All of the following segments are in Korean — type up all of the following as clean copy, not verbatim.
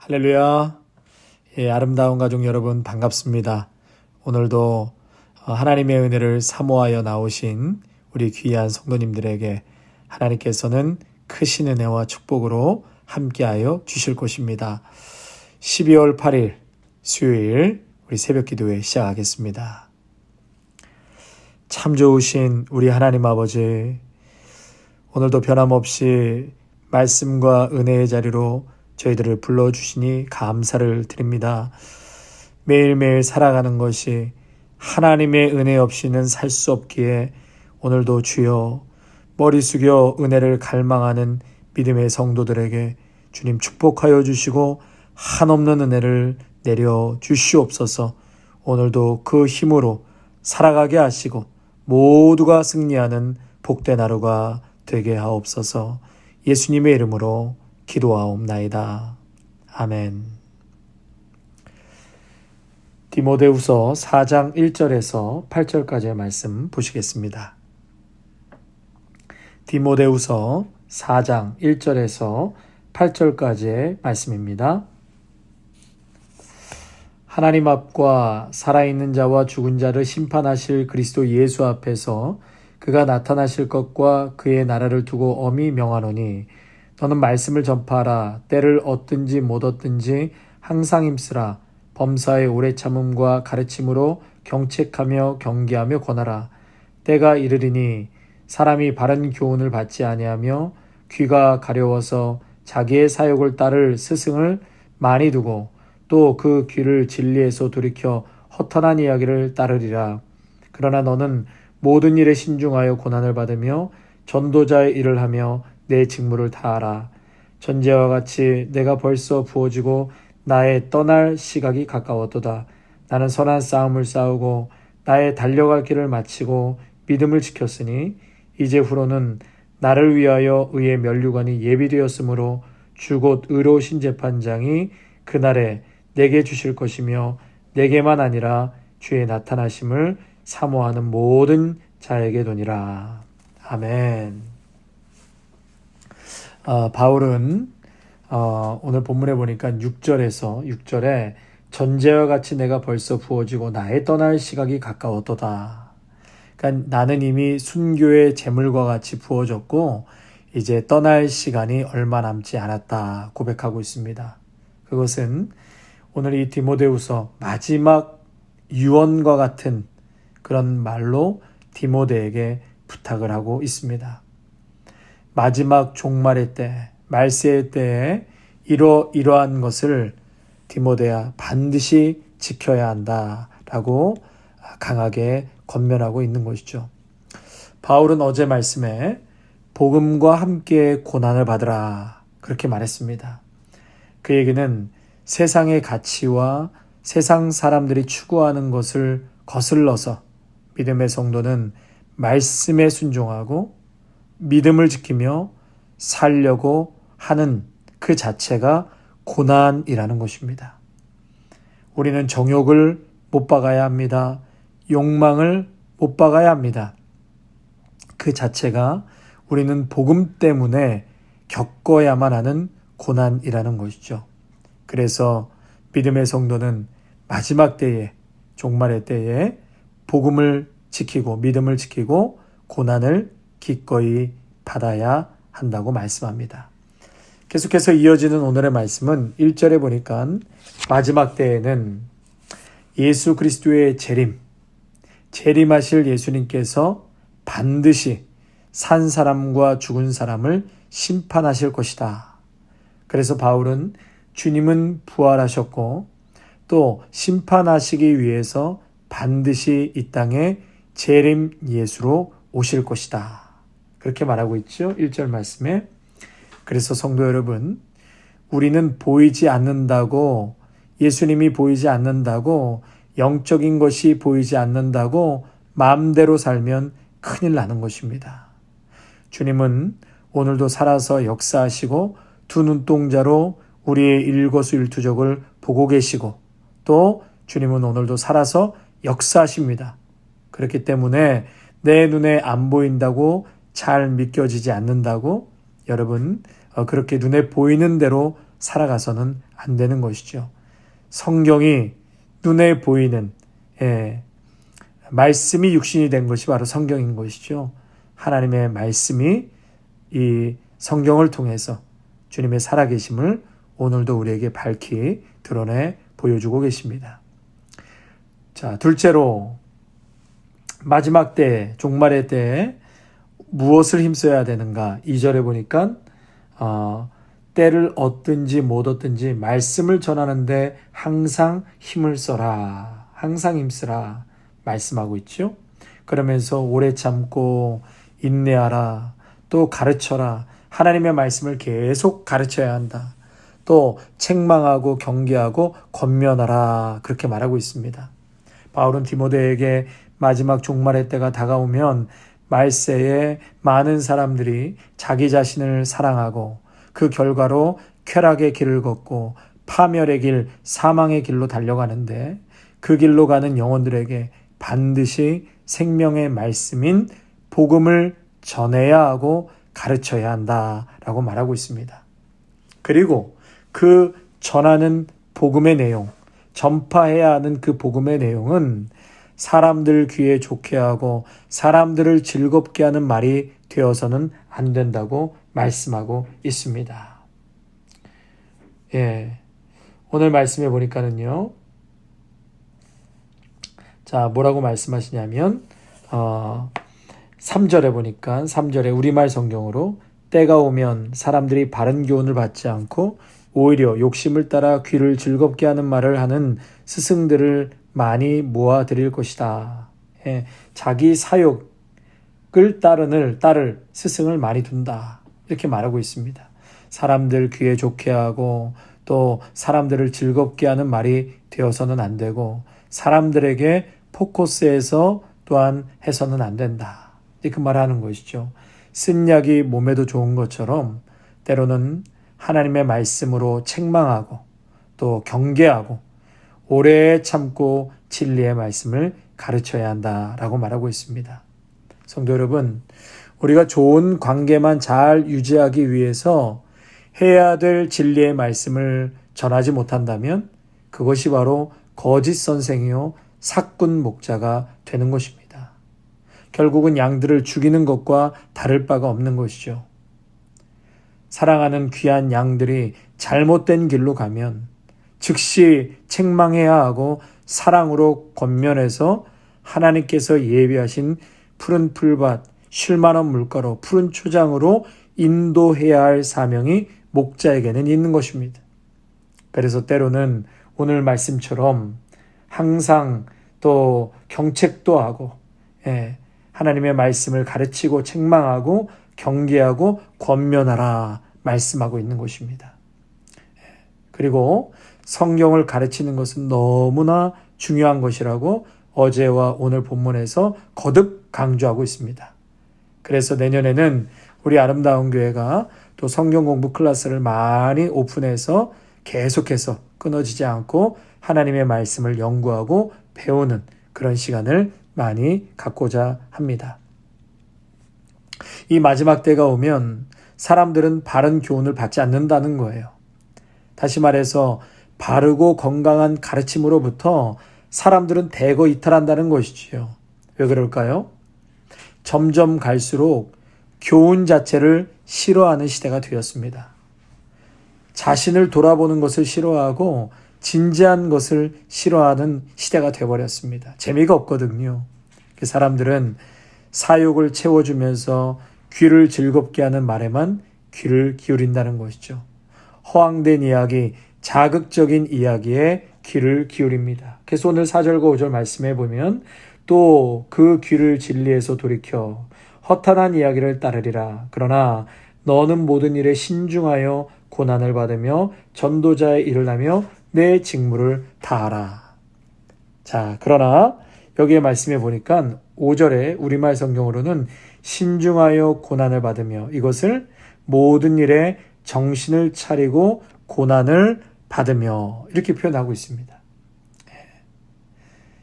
할렐루야. 아름다운 가족 여러분 반갑습니다. 오늘도 하나님의 은혜를 사모하여 나오신 우리 귀한 성도님들에게 하나님께서는 크신 은혜와 축복으로 함께하여 주실 것입니다. 12월 8일 수요일 우리 새벽 기도회 시작하겠습니다. 참 좋으신 우리 하나님 아버지, 오늘도 변함없이 말씀과 은혜의 자리로 저희들을 불러주시니 감사를 드립니다. 매일매일 살아가는 것이 하나님의 은혜 없이는 살 수 없기에 오늘도 주여 머리 숙여 은혜를 갈망하는 믿음의 성도들에게 주님 축복하여 주시고 한없는 은혜를 내려 주시옵소서. 오늘도 그 힘으로 살아가게 하시고 모두가 승리하는 복된 하루가 되게 하옵소서. 예수님의 이름으로 기도하옵나이다. 아멘. 디모데후서 4장 1절에서 8절까지의 말씀 보시겠습니다. 디모데후서 4장 1절에서 8절까지의 말씀입니다. 하나님 앞과 살아있는 자와 죽은 자를 심판하실 그리스도 예수 앞에서 그가 나타나실 것과 그의 나라를 두고 엄히 명하노니 너는 말씀을 전파하라. 때를 얻든지 못 얻든지 항상 힘쓰라. 범사의 오래 참음과 가르침으로 경책하며 경계하며 권하라. 때가 이르리니 사람이 바른 교훈을 받지 아니하며 귀가 가려워서 자기의 사욕을 따를 스승을 많이 두고 또 그 귀를 진리에서 돌이켜 허탄한 이야기를 따르리라. 그러나 너는 모든 일에 신중하여 고난을 받으며 전도자의 일을 하며 내 직무를 다하라. 전제와 같이 내가 벌써 부어지고 나의 떠날 시각이 가까웠도다. 나는 선한 싸움을 싸우고 나의 달려갈 길을 마치고 믿음을 지켰으니 이제 후로는 나를 위하여 의의 면류관이 예비되었으므로 주 곧 의로우신 재판장이 그날에 내게 주실 것이며 내게만 아니라 주의 나타나심을 사모하는 모든 자에게 도니라. 아멘. 바울은 오늘 본문에 보니까 6절에 전제와 같이 내가 벌써 부어지고 나의 떠날 시각이 가까웠도다. 그러니까 나는 이미 순교의 제물과 같이 부어졌고 이제 떠날 시간이 얼마 남지 않았다 고백하고 있습니다. 그것은 오늘 이 디모데후서 마지막 유언과 같은 그런 말로 디모데에게 부탁을 하고 있습니다. 마지막 종말의 때, 말세의 때에 이러한 것을 디모데야 반드시 지켜야 한다라고 강하게 권면하고 있는 것이죠. 바울은 어제 말씀에 복음과 함께 고난을 받으라 그렇게 말했습니다. 그 얘기는 세상의 가치와 세상 사람들이 추구하는 것을 거슬러서 믿음의 성도는 말씀에 순종하고 믿음을 지키며 살려고 하는 그 자체가 고난이라는 것입니다. 우리는 정욕을 못 박아야 합니다. 욕망을 못 박아야 합니다. 그 자체가 우리는 복음 때문에 겪어야만 하는 고난이라는 것이죠. 그래서 믿음의 성도는 마지막 때에, 종말의 때에 복음을 지키고 믿음을 지키고 고난을 기꺼이 받아야 한다고 말씀합니다. 계속해서 이어지는 오늘의 말씀은 1절에 보니까 마지막 때에는 예수 그리스도의 재림하실 예수님께서 반드시 산 사람과 죽은 사람을 심판하실 것이다. 그래서 바울은 주님은 부활하셨고 또 심판하시기 위해서 반드시 이 땅에 재림 예수로 오실 것이다. 그렇게 말하고 있죠. 1절 말씀에. 그래서 성도 여러분, 우리는 보이지 않는다고, 예수님이 보이지 않는다고, 영적인 것이 보이지 않는다고 마음대로 살면 큰일 나는 것입니다. 주님은 오늘도 살아서 역사하시고 두 눈동자로 우리의 일거수일투족을 보고 계시고 또 주님은 오늘도 살아서 역사하십니다. 그렇기 때문에 내 눈에 안 보인다고 잘 믿겨지지 않는다고 여러분 그렇게 눈에 보이는 대로 살아가서는 안 되는 것이죠. 성경이 눈에 보이는 말씀이 육신이 된 것이 바로 성경인 것이죠. 하나님의 말씀이 이 성경을 통해서 주님의 살아계심을 오늘도 우리에게 밝히 드러내 보여주고 계십니다. 자, 둘째로 마지막 때, 종말의 때에 무엇을 힘써야 되는가? 2절에 보니까 때를 얻든지 못 얻든지 말씀을 전하는데 항상 힘을 써라. 항상 힘쓰라. 말씀하고 있죠. 그러면서 오래 참고 인내하라. 또 가르쳐라. 하나님의 말씀을 계속 가르쳐야 한다. 또 책망하고 경계하고 권면하라. 그렇게 말하고 있습니다. 바울은 디모데에게 마지막 종말의 때가 다가오면 말세에 많은 사람들이 자기 자신을 사랑하고 그 결과로 쾌락의 길을 걷고 파멸의 길, 사망의 길로 달려가는데 그 길로 가는 영혼들에게 반드시 생명의 말씀인 복음을 전해야 하고 가르쳐야 한다라고 말하고 있습니다. 그리고 그 전하는 복음의 내용, 전파해야 하는 그 복음의 내용은 사람들 귀에 좋게 하고 사람들을 즐겁게 하는 말이 되어서는 안 된다고 말씀하고 있습니다. 오늘 말씀해 보니까는요. 자, 뭐라고 말씀하시냐면 3절에 보니까 3절에 우리말 성경으로 때가 오면 사람들이 바른 교훈을 받지 않고 오히려 욕심을 따라 귀를 즐겁게 하는 말을 하는 스승들을 많이 모아드릴 것이다. 자기 사욕을 따를 스승을 많이 둔다. 이렇게 말하고 있습니다. 사람들 귀에 좋게 하고 또 사람들을 즐겁게 하는 말이 되어서는 안 되고 사람들에게 포커스해서 또한 해서는 안 된다. 그 말하는 것이죠. 쓴 약이 몸에도 좋은 것처럼 때로는 하나님의 말씀으로 책망하고 또 경계하고 오래 참고 진리의 말씀을 가르쳐야 한다라고 말하고 있습니다. 성도 여러분, 우리가 좋은 관계만 잘 유지하기 위해서 해야 될 진리의 말씀을 전하지 못한다면 그것이 바로 거짓 선생이요 사꾼 목자가 되는 것입니다. 결국은 양들을 죽이는 것과 다를 바가 없는 것이죠. 사랑하는 귀한 양들이 잘못된 길로 가면 즉시 책망해야 하고 사랑으로 권면해서 하나님께서 예비하신 푸른 풀밭, 쉴만한 물가로 푸른 초장으로 인도해야 할 사명이 목자에게는 있는 것입니다. 그래서 때로는 오늘 말씀처럼 항상 또 경책도 하고 하나님의 말씀을 가르치고 책망하고 경계하고 권면하라 말씀하고 있는 것입니다. 그리고 성경을 가르치는 것은 너무나 중요한 것이라고 어제와 오늘 본문에서 거듭 강조하고 있습니다. 그래서 내년에는 우리 아름다운 교회가 또 성경 공부 클래스를 많이 오픈해서 계속해서 끊어지지 않고 하나님의 말씀을 연구하고 배우는 그런 시간을 많이 갖고자 합니다. 이 마지막 때가 오면 사람들은 바른 교훈을 받지 않는다는 거예요. 다시 말해서 바르고 건강한 가르침으로부터 사람들은 대거 이탈한다는 것이지요. 왜 그럴까요? 점점 갈수록 교훈 자체를 싫어하는 시대가 되었습니다. 자신을 돌아보는 것을 싫어하고 진지한 것을 싫어하는 시대가 되어버렸습니다. 재미가 없거든요. 사람들은 사욕을 채워주면서 귀를 즐겁게 하는 말에만 귀를 기울인다는 것이죠. 허황된 이야기, 자극적인 이야기에 귀를 기울입니다. 그래서 오늘 4절과 5절 말씀해 보면 또 그 귀를 진리에서 돌이켜 허탄한 이야기를 따르리라. 그러나 너는 모든 일에 신중하여 고난을 받으며 전도자의 일을 하며 내 직무를 다하라. 자, 그러나 여기에 말씀해 보니까 5절에 우리말 성경으로는 신중하여 고난을 받으며 이것을 모든 일에 정신을 차리고 고난을 받으며 이렇게 표현하고 있습니다.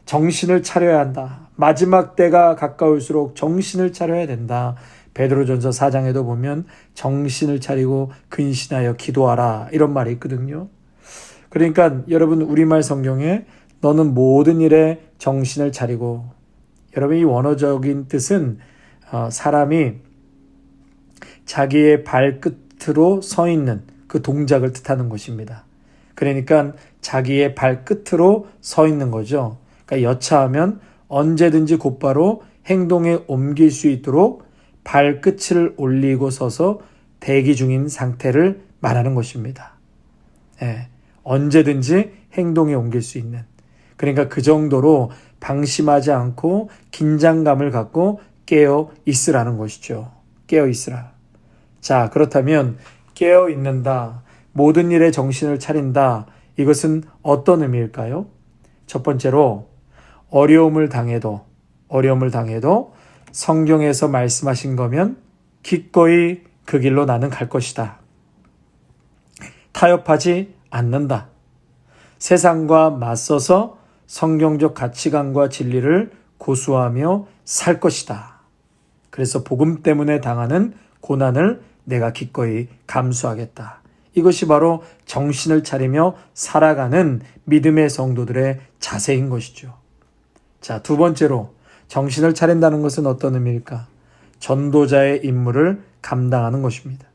정신을 차려야 한다. 마지막 때가 가까울수록 정신을 차려야 된다. 베드로전서 4장에도 보면 정신을 차리고 근신하여 기도하라 이런 말이 있거든요. 그러니까 여러분 우리말 성경에 너는 모든 일에 정신을 차리고, 여러분 이 원어적인 뜻은 사람이 자기의 발끝으로 서 있는 그 동작을 뜻하는 것입니다. 그러니까 자기의 발끝으로 서 있는 거죠. 그러니까 여차하면 언제든지 곧바로 행동에 옮길 수 있도록 발끝을 올리고 서서 대기 중인 상태를 말하는 것입니다. 언제든지 행동에 옮길 수 있는. 그러니까 그 정도로 방심하지 않고 긴장감을 갖고 깨어 있으라는 것이죠. 깨어 있으라. 자, 그렇다면 깨어 있는다, 모든 일에 정신을 차린다, 이것은 어떤 의미일까요? 첫 번째로 어려움을 당해도 성경에서 말씀하신 거면 기꺼이 그 길로 나는 갈 것이다. 타협하지 않는다. 세상과 맞서서 성경적 가치관과 진리를 고수하며 살 것이다. 그래서 복음 때문에 당하는 고난을 내가 기꺼이 감수하겠다. 이것이 바로 정신을 차리며 살아가는 믿음의 성도들의 자세인 것이죠. 자, 두 번째로 정신을 차린다는 것은 어떤 의미일까? 전도자의 임무를 감당하는 것입니다.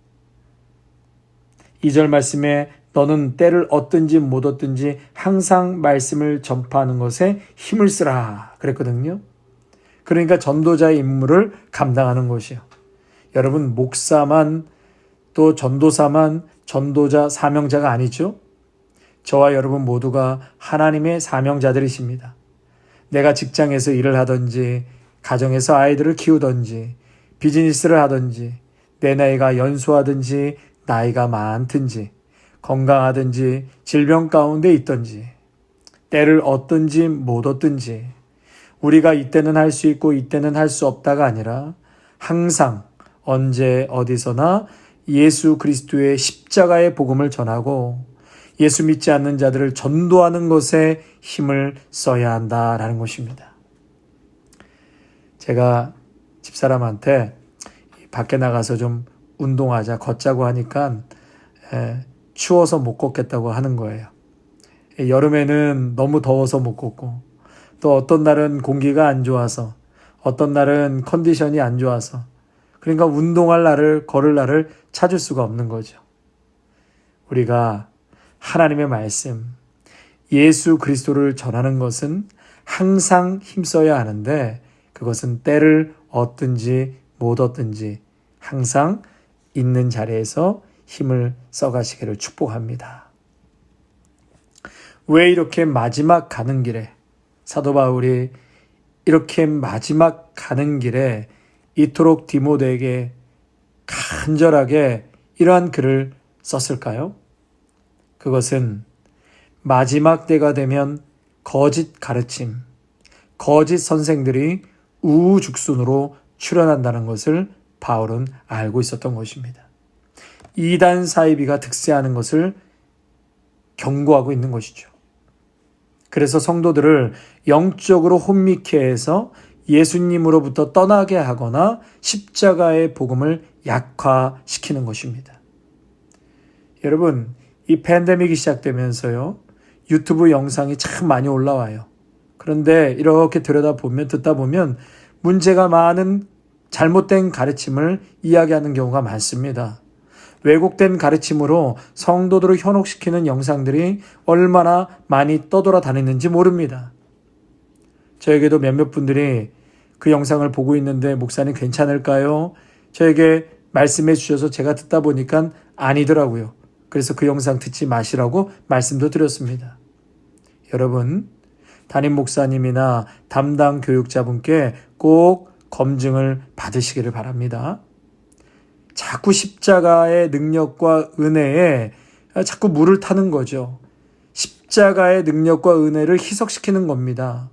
2절 말씀에 너는 때를 얻든지 못 얻든지 항상 말씀을 전파하는 것에 힘을 쓰라 그랬거든요. 그러니까 전도자의 임무를 감당하는 것이요. 여러분 목사만 또 전도사만 전도자 사명자가 아니죠. 저와 여러분 모두가 하나님의 사명자들이십니다. 내가 직장에서 일을 하든지 가정에서 아이들을 키우든지 비즈니스를 하든지 내 나이가 연소하든지 나이가 많든지 건강하든지 질병 가운데 있든지 때를 얻든지 못 얻든지 우리가 이때는 할 수 있고 이때는 할 수 없다가 아니라 항상 언제 어디서나 예수 그리스도의 십자가의 복음을 전하고 예수 믿지 않는 자들을 전도하는 것에 힘을 써야 한다라는 것입니다. 제가 집사람한테 밖에 나가서 좀 운동하자, 걷자고 하니까 추워서 못 걷겠다고 하는 거예요. 여름에는 너무 더워서 못 걷고 또 어떤 날은 공기가 안 좋아서 어떤 날은 컨디션이 안 좋아서 그러니까 운동할 날을 걸을 날을 찾을 수가 없는 거죠. 우리가 하나님의 말씀, 예수 그리스도를 전하는 것은 항상 힘써야 하는데 그것은 때를 얻든지 못 얻든지 항상 있는 자리에서 힘을 써가시기를 축복합니다. 왜 이렇게 마지막 가는 길에 사도 바울이 이렇게 마지막 가는 길에 이토록 디모데에게 간절하게 이러한 글을 썼을까요? 그것은 마지막 때가 되면 거짓 가르침, 거짓 선생들이 우후죽순으로 출현한다는 것을 바울은 알고 있었던 것입니다. 이단 사이비가 득세하는 것을 경고하고 있는 것이죠. 그래서 성도들을 영적으로 혼미케 해서 예수님으로부터 떠나게 하거나 십자가의 복음을 약화시키는 것입니다. 여러분, 이 팬데믹이 시작되면서요, 유튜브 영상이 참 많이 올라와요. 그런데 이렇게 들여다보면, 듣다 보면 문제가 많은 잘못된 가르침을 이야기하는 경우가 많습니다. 왜곡된 가르침으로 성도들을 현혹시키는 영상들이 얼마나 많이 떠돌아다니는지 모릅니다. 저에게도 몇몇 분들이 그 영상을 보고 있는데 목사님 괜찮을까요? 저에게 말씀해 주셔서 제가 듣다 보니까 아니더라고요. 그래서 그 영상 듣지 마시라고 말씀도 드렸습니다. 여러분, 담임 목사님이나 담당 교육자분께 꼭 검증을 받으시기를 바랍니다. 자꾸 십자가의 능력과 은혜에 자꾸 물을 타는 거죠. 십자가의 능력과 은혜를 희석시키는 겁니다.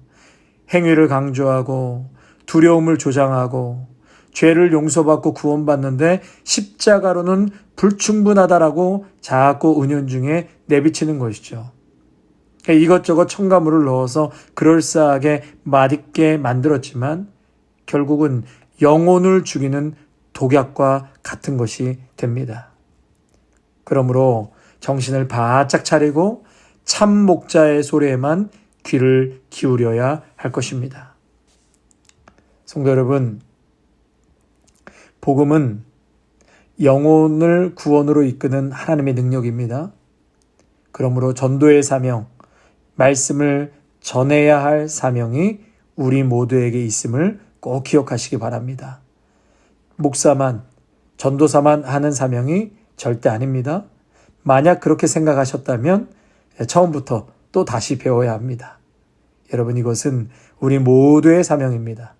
행위를 강조하고 두려움을 조장하고 죄를 용서받고 구원받는데 십자가로는 불충분하다라고 자꾸 은연중에 내비치는 것이죠. 이것저것 첨가물을 넣어서 그럴싸하게 맛있게 만들었지만 결국은 영혼을 죽이는 독약과 같은 것이 됩니다. 그러므로 정신을 바짝 차리고 참 목자의 소리에만 귀를 기울여야 할 것입니다. 성도 여러분, 복음은 영혼을 구원으로 이끄는 하나님의 능력입니다. 그러므로 전도의 사명, 말씀을 전해야 할 사명이 우리 모두에게 있음을 꼭 기억하시기 바랍니다. 목사만, 전도사만 하는 사명이 절대 아닙니다. 만약 그렇게 생각하셨다면 처음부터 또 다시 배워야 합니다. 여러분, 이것은 우리 모두의 사명입니다.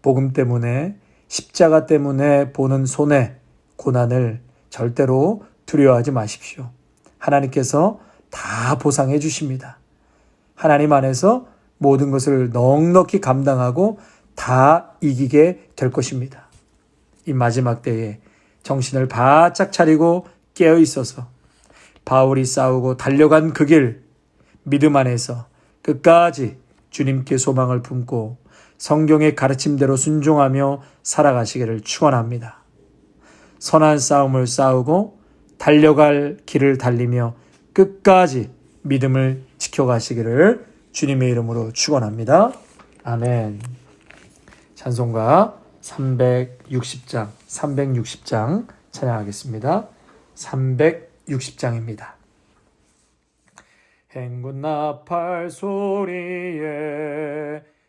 복음 때문에, 십자가 때문에 보는 손해, 고난을 절대로 두려워하지 마십시오. 하나님께서 다 보상해 주십니다. 하나님 안에서 모든 것을 넉넉히 감당하고 다 이기게 될 것입니다. 이 마지막 때에 정신을 바짝 차리고 깨어 있어서 바울이 싸우고 달려간 그 길, 믿음 안에서 끝까지 주님께 소망을 품고 성경의 가르침대로 순종하며 살아가시기를 축원합니다. 선한 싸움을 싸우고 달려갈 길을 달리며 끝까지 믿음을 지켜가시기를 주님의 이름으로 축원합니다. 아멘. 찬송가 360장 찬양하겠습니다. 360장입니다. 행군 나팔 소리에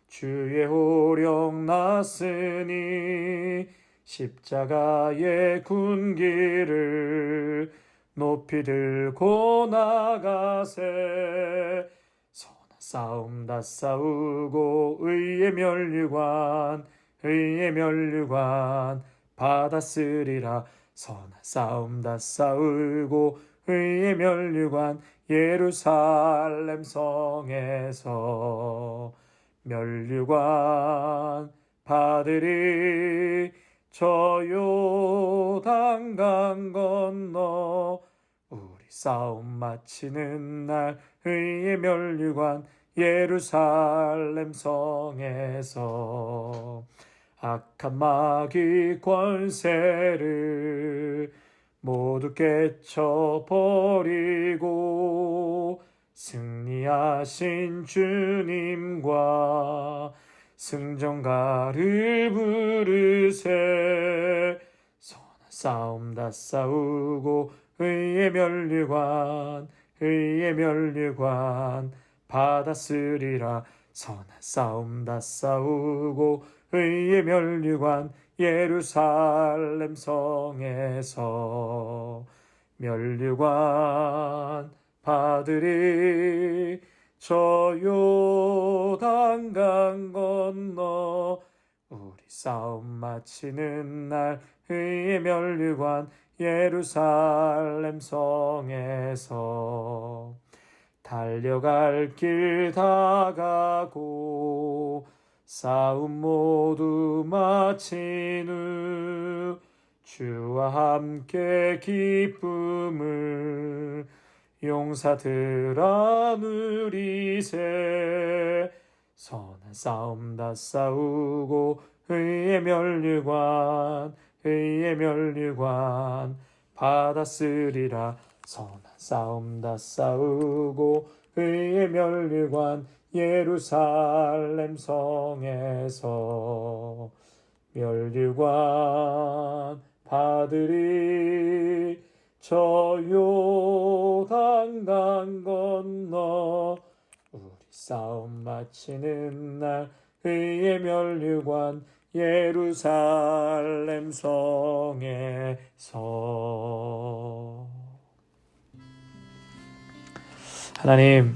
주의 호령 났으니 십자가의 군기를 높이 들고 나가세. 선한 싸움 다 싸우고 의의 면류관 받았으리라. 선한 싸움 다 싸우고 의의 면류관 예루살렘 성에서 면류관 받으리. 저 요단강 건너 우리 싸움 마치는 날 의의 면류관 예루살렘 성에서 악한 마귀 권세를 모두 깨쳐버리고 승리하신 주님과 승전가를 부르세. 선한 싸움 다 싸우고 의의 면류관 받았으리라. 선한 싸움 다 싸우고 의의 면류관 예루살렘 성에서 면류관 받으리. 저 요단강 건너 우리 싸움 마치는 날 의의 면류관 예루살렘 성에서 달려갈 길 다 가고 싸움 모두 마친 후 주와 함께 기쁨을 용사들아 누리세. 선한 싸움 다 싸우고 의의 면류관 받았으리라. 선한 싸움 다 싸우고 의의 면류관 예루살렘 성에서 면류관 받으리. 저 요단강 건너 우리 싸움 마치는 날 의의 면류관 예루살렘 성에서. 하나님,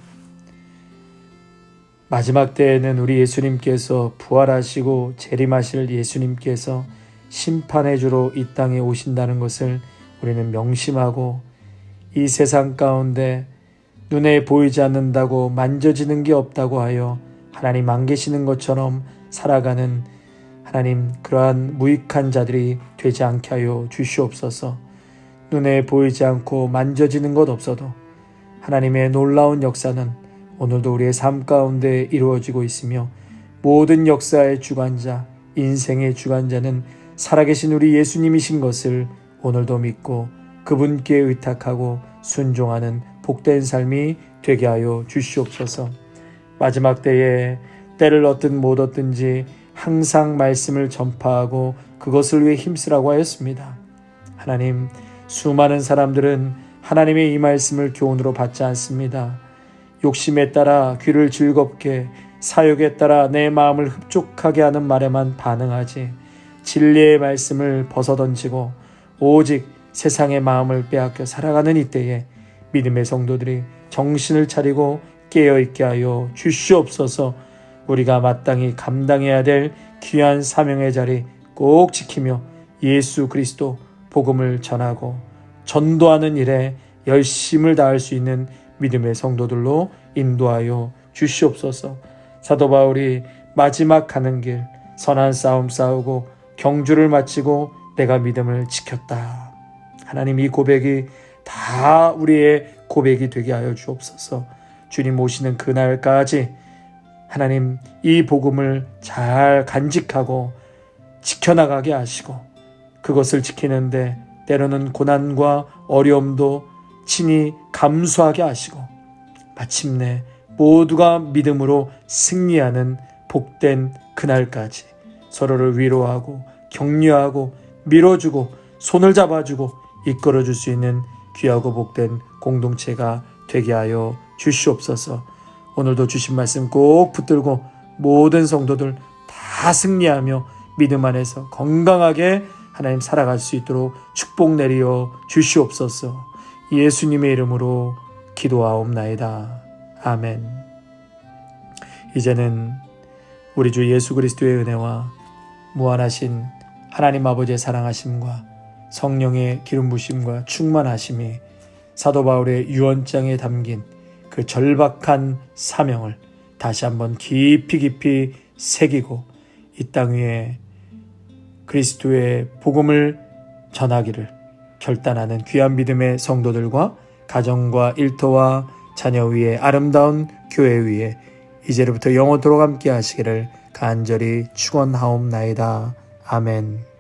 마지막 때에는 우리 예수님께서 부활하시고 재림하실 예수님께서 심판의 주로 이 땅에 오신다는 것을 우리는 명심하고 이 세상 가운데 눈에 보이지 않는다고 만져지는 게 없다고 하여 하나님 안 계시는 것처럼 살아가는 하나님, 그러한 무익한 자들이 되지 않게 하여 주시옵소서. 눈에 보이지 않고 만져지는 것 없어도 하나님의 놀라운 역사는 오늘도 우리의 삶 가운데 이루어지고 있으며 모든 역사의 주관자, 인생의 주관자는 살아계신 우리 예수님이신 것을 오늘도 믿고 그분께 의탁하고 순종하는 복된 삶이 되게 하여 주시옵소서. 마지막 때에 때를 얻든 못 얻든지 항상 말씀을 전파하고 그것을 위해 힘쓰라고 하였습니다. 하나님, 수많은 사람들은 하나님의 이 말씀을 교훈으로 받지 않습니다. 욕심에 따라 귀를 즐겁게, 사욕에 따라 내 마음을 흡족하게 하는 말에만 반응하지 진리의 말씀을 벗어던지고 오직 세상의 마음을 빼앗겨 살아가는 이때에 믿음의 성도들이 정신을 차리고 깨어있게 하여 주시옵소서. 우리가 마땅히 감당해야 될 귀한 사명의 자리 꼭 지키며 예수 그리스도 복음을 전하고 전도하는 일에 열심을 다할 수 있는 믿음의 성도들로 인도하여 주시옵소서. 사도 바울이 마지막 가는 길 선한 싸움 싸우고 경주를 마치고 내가 믿음을 지켰다. 하나님, 이 고백이 다 우리의 고백이 되게 하여 주옵소서. 주님 오시는 그날까지 하나님 이 복음을 잘 간직하고 지켜나가게 하시고 그것을 지키는데 때로는 고난과 어려움도 친히 감수하게 하시고 마침내 모두가 믿음으로 승리하는 복된 그날까지 서로를 위로하고 격려하고 밀어주고 손을 잡아주고 이끌어줄 수 있는 귀하고 복된 공동체가 되게 하여 주시옵소서. 오늘도 주신 말씀 꼭 붙들고 모든 성도들 다 승리하며 믿음 안에서 건강하게 하나님 살아갈 수 있도록 축복 내리어 주시옵소서. 예수님의 이름으로 기도하옵나이다. 아멘. 이제는 우리 주 예수 그리스도의 은혜와 무한하신 하나님 아버지의 사랑하심과 성령의 기름 부심과 충만하심이 사도 바울의 유언장에 담긴 그 절박한 사명을 다시 한번 깊이 새기고 이 땅 위에 그리스도의 복음을 전하기를 결단하는 귀한 믿음의 성도들과 가정과 일터와 자녀 위에 아름다운 교회 위에 이제로부터 영원토록 함께 하시기를 간절히 축원하옵나이다. 아멘.